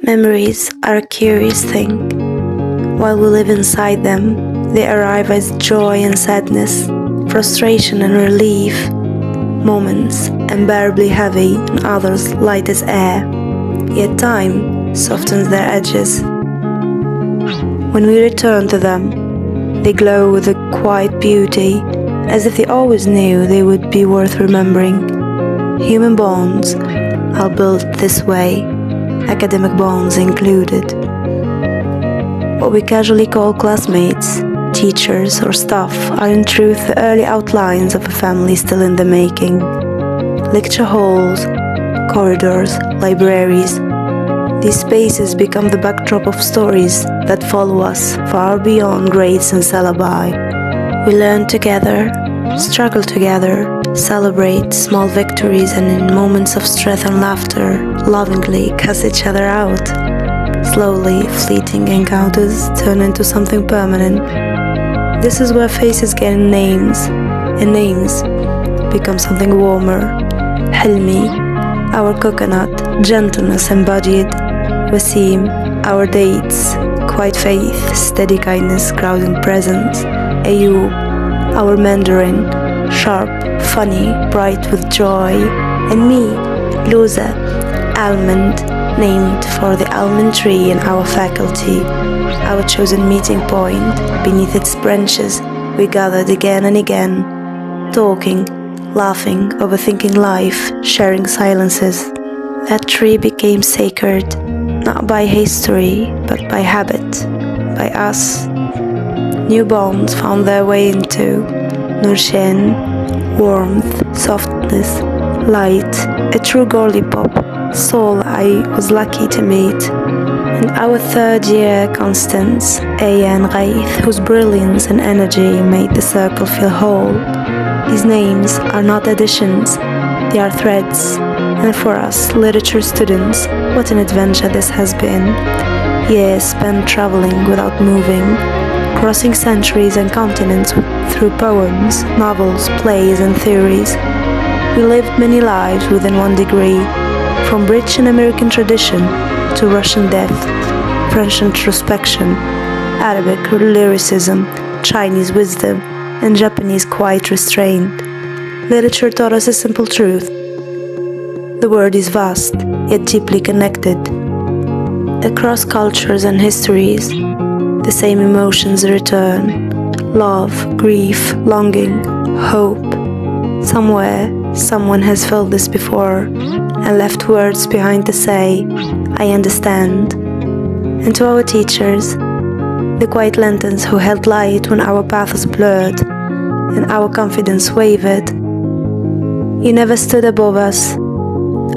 Memories are a curious thing. While we live inside them, they arrive as joy and sadness, frustration and relief, moments unbearably heavy and others light as air. Yet time softens their edges. When we return to them, they glow with a quiet beauty, as if they always knew they would be worth remembering. Human bonds are built this way, academic bonds included. What we casually call classmates, teachers, or staff are in truth the early outlines of a family still in the making. Lecture halls, corridors, libraries, these spaces become the backdrop of stories that follow us far beyond grades and syllabi. We learn together, struggle together, celebrate small victories, and in moments of strength and laughter, lovingly cuss each other out. Slowly, fleeting encounters turn into something permanent. This is where faces gain names, and names become something warmer. Hilmi, our coconut, gentleness embodied. Wasim, our dates, quiet faith, steady kindness, grounding presence. Ayub, our Mandarin, sharp, funny, bright with joy. And me, Luza, Almond, named for the almond tree in our faculty, our chosen meeting point. Beneath its branches, we gathered again and again, talking, laughing, overthinking life, sharing silences. That tree became sacred, not by history, but by habit, by us. New bonds found their way into Nurshen, warmth, softness, light, a true girly pop, soul I was lucky to meet. And our third year Constance, Aya and Ghaith, whose brilliance and energy made the circle feel whole. These names are not additions, they are threads. And for us, literature students, what an adventure this has been. Years spent traveling without moving, crossing centuries and continents through poems, novels, plays and theories. We lived many lives within 1 degree, from rich and American tradition to Russian depth, French introspection, Arabic lyricism, Chinese wisdom, and Japanese quiet restraint. Literature taught us a simple truth. The world is vast, yet deeply connected. Across cultures and histories, the same emotions return. Love, grief, longing, hope. Somewhere, someone has felt this before and left words behind to say, I understand. And to our teachers, the quiet lanterns who held light when our paths blurred and our confidence wavered. You never stood above us,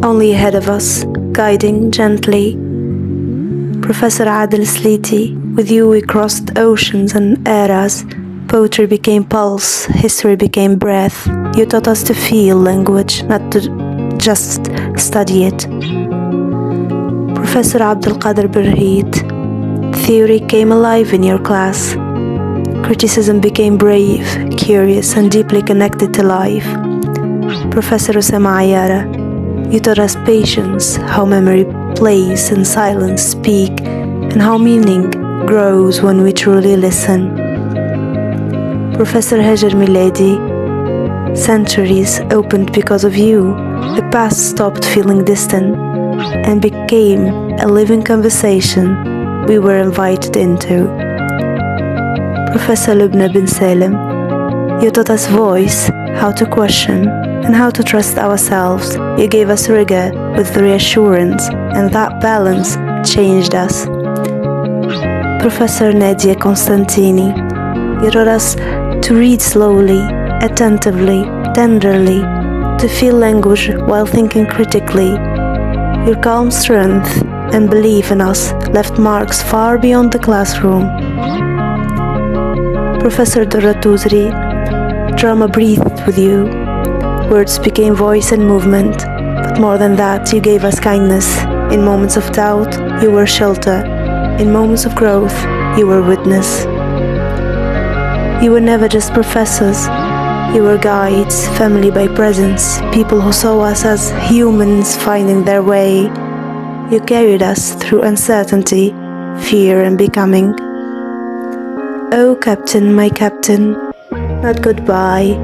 only ahead of us, guiding gently. Professor Adil Sliti, with you we crossed oceans and eras. Poetry became pulse, history became breath. You taught us to feel language, not to just study it. Professor Abdul Qadir Birhid, theory came alive in your class. Criticism became brave, curious, and deeply connected to life. Professor Osama Ayara, you taught us patience, how memory plays and silence speak, and how meaning grows when we truly listen. Professor Hajar Milady, centuries opened because of you. The past stopped feeling distant and became a living conversation we were invited into. Professor Lubna bin Salim, you taught us voice, how to question, and how to trust ourselves. You gave us rigor with reassurance, and that balance changed us. Professor Nadia Constantini, you taught us to read slowly, attentively, tenderly, to feel language while thinking critically. Your calm strength and belief in us left marks far beyond the classroom. Professor Dora Tuzri, drama breathed with you. Words became voice and movement, but more than that, you gave us kindness. In moments of doubt, you were shelter. In moments of growth, you were witness. You were never just professors. You were guides, family by presence, people who saw us as humans finding their way. You carried us through uncertainty, fear, and becoming. Oh, Captain, my Captain, not goodbye,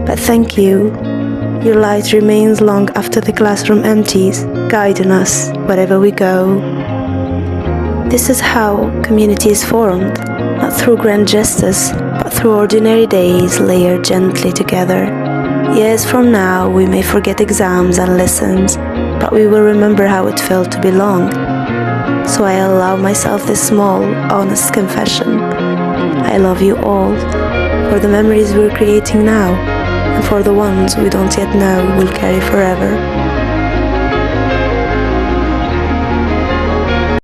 but thank you. Your light remains long after the classroom empties, guiding us wherever we go. This is how community is formed, not through grand gestures, but through ordinary days layered gently together. Years from now, we may forget exams and lessons, but we will remember how it felt to belong. So I allow myself this small, honest confession. I love you all, for the memories we're creating now, and for the ones we don't yet know will carry forever.